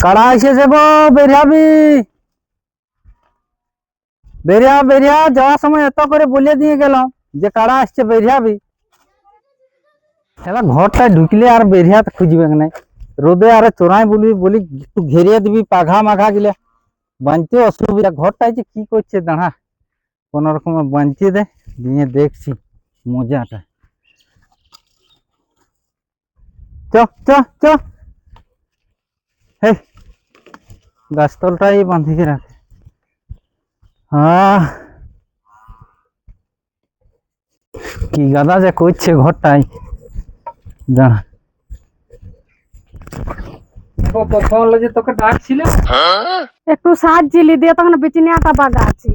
কাড়া এসেছে গো, বেরিয়াবি। বেরিয়া বেরিয়া, যাওয়ার সময় এত করে বলে দিয়ে গেলাম যে কাড়া আসছে, বেরিয়াবি। এবার ঘরটায় ঢুকলে আর বেরিয়া খুঁজবে না, রোদে আরে চোরাই বলবি বলি একটু ঘেরিয়ে দিবি পাঘা মাঘা গিলে, বাঁধতে অসুবিধা। ঘরটায় যে কি করছে দাঁড়া, কোন রকমে বাঁধতে দে, দিয়ে দেখছি মজাটা। চ চ চ, হে গাছতলটাই বাঁধিকে রাখে। কি গাদা যে করছে ঘরটাই, দাঁড়া। তোকে ডাকছিল একটু সাহায্য দিয়ে তখন বিচিনি আটা বাগা আছে।